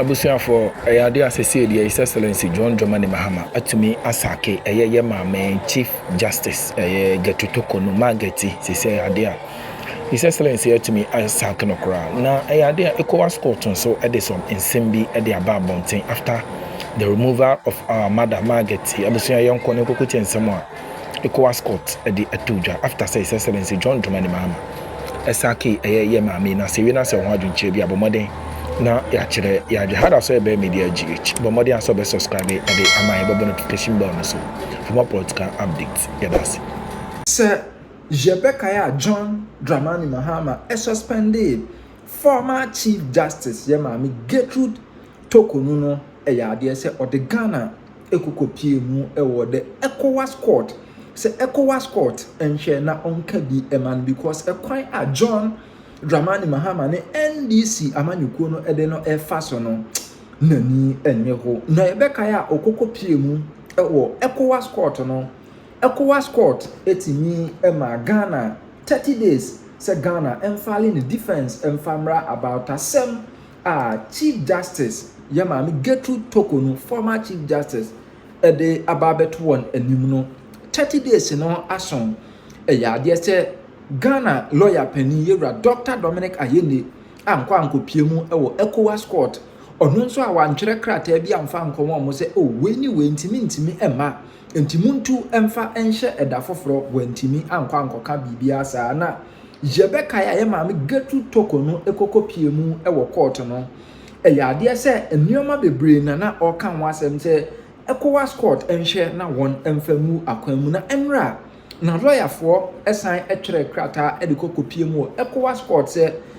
Abusia for a idea as His Excellency John Dramani Mahama atumi asake eye maame Chief Justice get to Torkonoo Mageti say idea His Excellency atumi asake no kra na idea ECOWAS court so Edison Nsembi e de ababonten after the removal of our mother Mageti abusia yonko ne kokotie nsemo a ECOWAS court e de atuja after say His Excellency John Dramani Mahama asake eye maame na se wi na se ho adwunche bi abomoden na ya chere ya jihada so ebe media GH but modi aso be subscribe e dey amay be notification bell so for more political updates ya das sir Jebekaya John Dramani Mahama suspended former Chief Justice Yemami Gertrude Torkonoo no ya ade se o de Ghana ekokopie mu e wo de ECOWAS court se ECOWAS court enhwe na onka bi eman because ekwan a John Dramani Mahama ne NDC amanyukuo no ede no efaso no nani enye ho na ebekaya okokopie mu ewo ECOWAS court no ECOWAS court etimi ema Ghana 30 days se Ghana emfali ni defense emfamra about asem Chief Justice Yemami Gertrude Torkonoo former Chief Justice ede ababet won anim no 30 days no ason ya de se Ghana lawyer penny yewra Dr. Dominic Ayene ankwa ankopie mu ewo ECOWAS court ono nso a wantwere krata bi amfa nkomo mo se weni ntimi emma ntimuntu emfa enhye eda foforo wantimi ankwa ankoka bibia saa na Jebekaya ye maame Gertrude Torkonoo ekokopie mu ewo court no eyade se enioma bebre na oka nwasem se ECOWAS court enhye na won emfamu akwanmu na enra na lawyer for esan etwere krata edikokopie mu ECOWAS court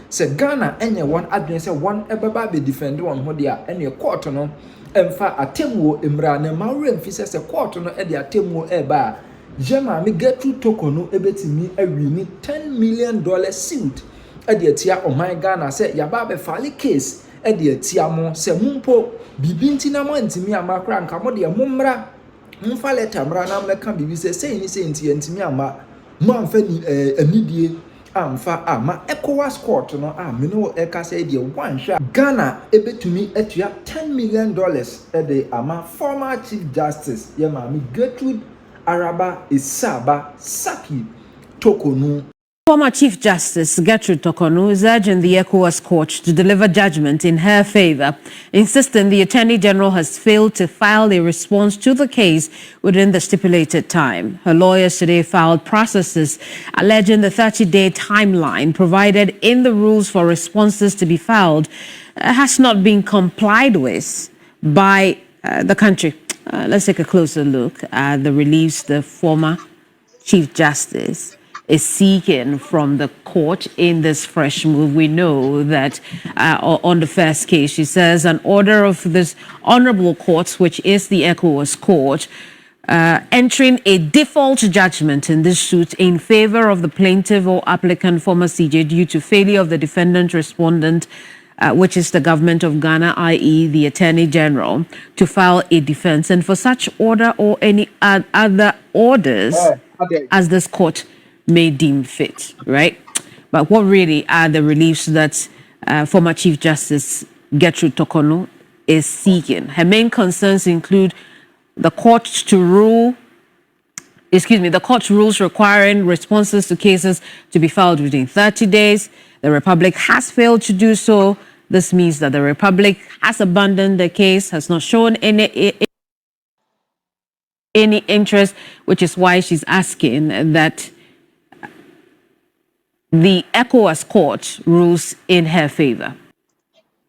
se Ghana enye won adwen se won ebeba be defend won ho dia ene court no emfa atemwo emra na mawre mfise se court no ede atemwo eba jema me Gertrude Torkonoo ebetimi awini $10 million suit ede atia oman Ghana se yaba be file case ede atia mo se mumpo bibinti na mo ntimi amakra nka mo de momra mfa letter mra na meka bibi se ni se ntimi ama mo amfa ni anidie amfa ama ECOWAS court no me no eka say de wanhwa Ghana ebetumi atua $10 million ede ama former Chief Justice Yemami Gertrude Araba Isaba Saki Torkonoo. Former Chief Justice Gertrude Torkonoo is urging the ECOWAS court to deliver judgment in her favor, insisting the Attorney General has failed to file a response to the case within the stipulated time. Her lawyers today filed processes alleging the 30-day timeline provided in the rules for responses to be filed has not been complied with by the country. Let's take a closer look at the reliefs the former Chief Justice is seeking from the court in this fresh move. We know that on the first case, she says an order of this honorable court, which is the ECOWAS court, entering a default judgment in this suit in favor of the plaintiff or applicant, former CJ, due to failure of the defendant respondent, which is the government of Ghana, i.e. the Attorney General, to file a defense. And for such order or any other orders as this court may deem fit, right? But what really are the reliefs that former Chief Justice Gertrude Torkonoo is seeking? Her main concerns include the court's rules requiring responses to cases to be filed within 30 days. The Republic has failed to do so. This means that the Republic has abandoned the case, has not shown any interest, which is why she's asking that the ECOWAS court rules in her favor.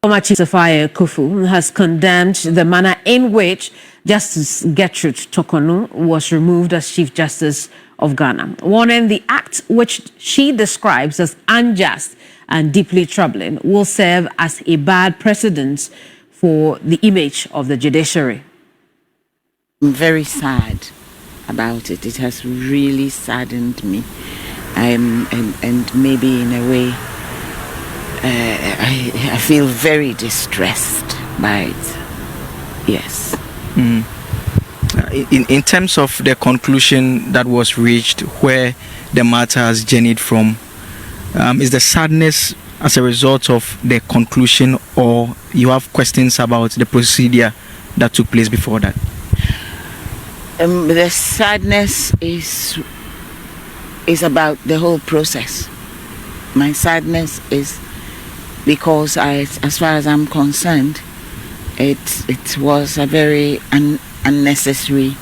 Former Chief Sophia Kufu has condemned the manner in which Justice Gertrude Torkonoo was removed as Chief Justice of Ghana, warning the act, which she describes as unjust and deeply troubling, will serve as a bad precedent for the image of the judiciary. I'm very sad about it. It has really saddened me. And maybe in a way, I feel very distressed by it. Yes. In terms of the conclusion that was reached, where the matter has journeyed from, is the sadness as a result of the conclusion or you have questions about the procedure that took place before that? The sadness is about the whole process. My sadness is because as far as I'm concerned, it was a very unnecessary.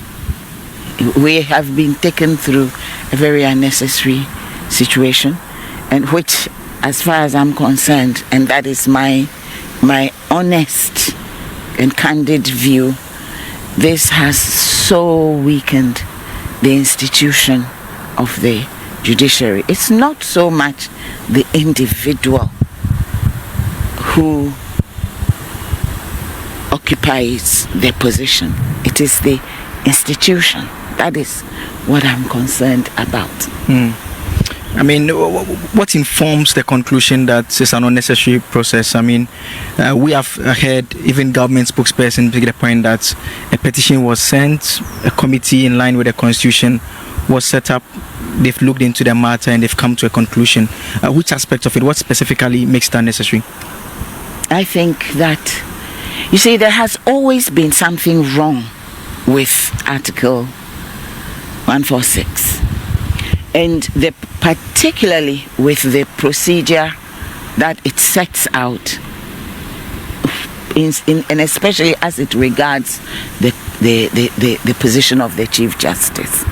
We have been taken through a very unnecessary situation, and which, as far as I'm concerned, and that is my honest and candid view, this has so weakened the institution of the judiciary. It's not so much the individual who occupies their position. It is the institution. That is what I'm concerned about. I mean, what informs the conclusion that it's an unnecessary process? I mean, we have heard even government spokesperson make the point that a petition was sent, a committee in line with the constitution was set up, they've looked into the matter and they've come to a conclusion. Which aspect of it, what specifically makes that necessary? I think that, you see, there has always been something wrong with Article 146. And particularly with the procedure that it sets out, and especially as it regards the position of the Chief Justice.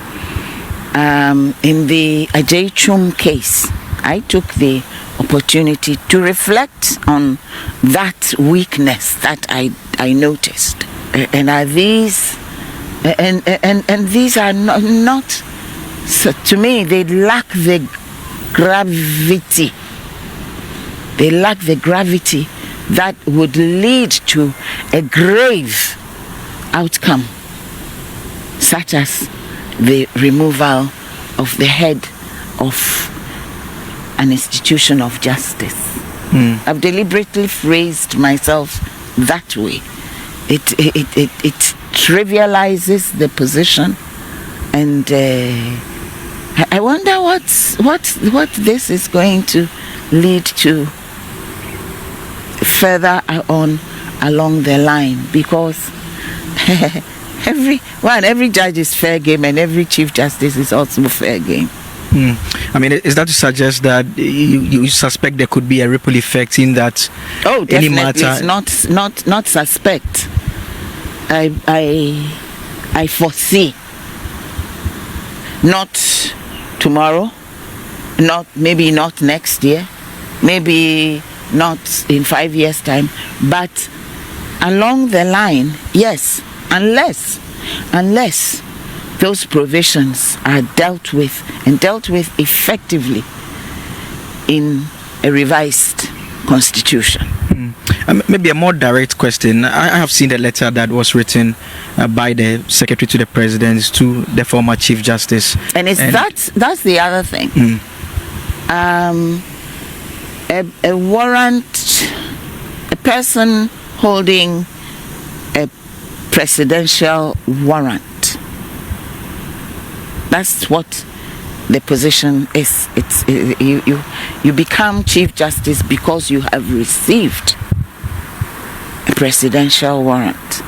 In the Ajay Chum case, I took the opportunity to reflect on that weakness that I noticed. And are these and these are not so, to me, they lack the gravity. They lack the gravity that would lead to a grave outcome, such as the removal of the head of an institution of justice. I've deliberately phrased myself that way. It trivializes the position, and I wonder what this is going to lead to further on along the line, because every judge is fair game and every Chief Justice is also fair game. I mean, is that to suggest that you suspect there could be a ripple effect in that? Oh, definitely. Any matter? It's not suspect. I foresee, not tomorrow, maybe not next year, maybe not in 5 years' time, but along the line, yes, unless those provisions are dealt with effectively in a revised constitution. Maybe a more direct question. I have seen the letter that was written by the Secretary to the President to the former Chief Justice. And that's the other thing. A warrant, a person holding a presidential warrant, that's what the position is. You become Chief Justice because you have received a presidential warrant.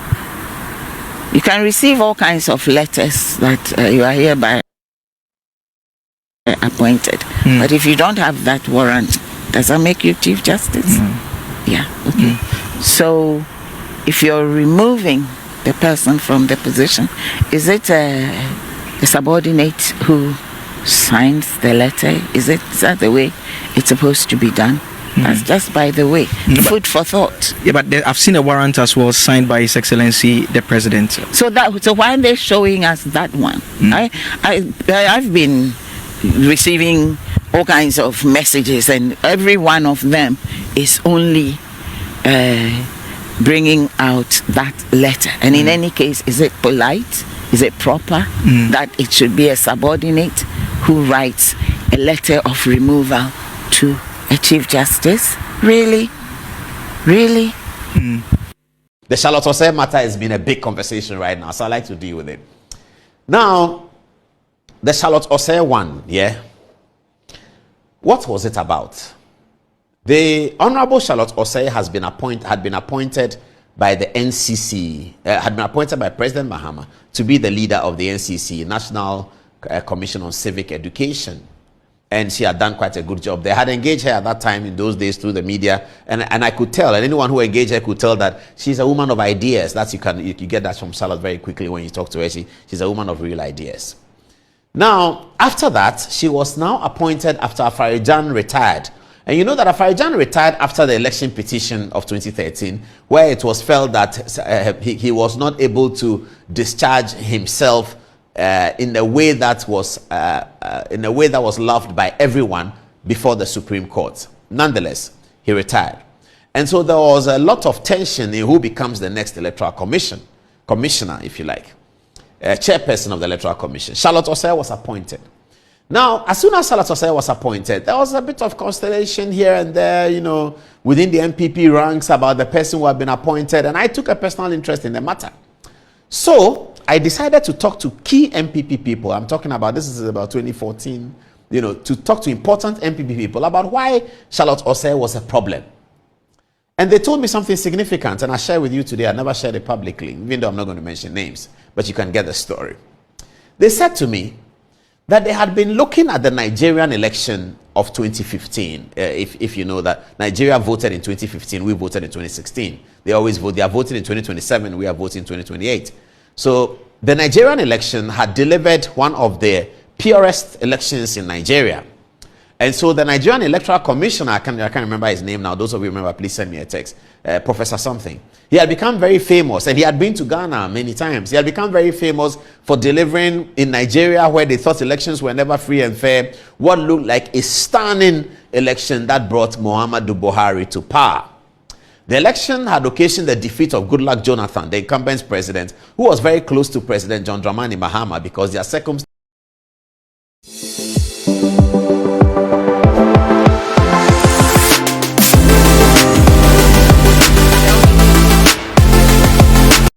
You can receive all kinds of letters that you are hereby appointed, but if you don't have that warrant, does that make you Chief Justice? Yeah, okay. So if you're removing the person from the position, is it a subordinate who signs the letter? Is that the way it's supposed to be done? That's just by the way, food for thought. Yeah, but I've seen a warrant as well signed by His Excellency the President. So why are they showing us that one? I've been receiving all kinds of messages, and every one of them is only bringing out that letter. And in any case, is it polite? Is it proper that it should be a subordinate who writes a letter of removal to a Chief Justice? Really? The Charlotte Osei matter has been a big conversation right now, so I like to deal with it. Now, the Charlotte Osei one, yeah? What was it about? The Honorable Charlotte Osei had been appointed by the NCC, had been appointed by President Mahama to be the leader of the NCC, National Commission on Civic Education. And she had done quite a good job. They had engaged her at that time in those days through the media. And I could tell, and anyone who engaged her could tell that she's a woman of ideas. That's you get that from Charlotte very quickly when you talk to her. She's a woman of real ideas. Now, after that, she was now appointed after Afarijan retired. And you know that Afarijan retired after the election petition of 2013, where it was felt that he was not able to discharge himself in a way that was loved by everyone before the Supreme Court. Nonetheless, he retired. And so there was a lot of tension in who becomes the next Electoral Commissioner, if you like, chairperson of the Electoral Commission. Charlotte Osei was appointed. Now, as soon as Charlotte Osei was appointed, there was a bit of constellation here and there, you know, within the MPP ranks about the person who had been appointed, and I took a personal interest in the matter. So I decided to talk to key MPP people. I'm talking about, this is about 2014, you know, to talk to important MPP people about why Charlotte Osei was a problem. And they told me something significant, and I share with you today. I never shared it publicly, even though I'm not going to mention names, but you can get the story. They said to me that they had been looking at the Nigerian election of 2015. If you know that Nigeria voted in 2015, we voted in 2016. They always vote. They are voting in 2027. We are voting in 2028. So the Nigerian election had delivered one of the purest elections in Nigeria. And so the Nigerian Electoral Commissioner, I can't remember his name now. Those of you remember, please send me a text. Professor something. He had become very famous, and he had been to Ghana many times. He had become very famous for delivering in Nigeria, where they thought elections were never free and fair, what looked like a stunning election that brought Muhammadu Buhari to power. The election had occasioned the defeat of Goodluck Jonathan, the incumbent president, who was very close to President John Dramani Mahama because their circumstances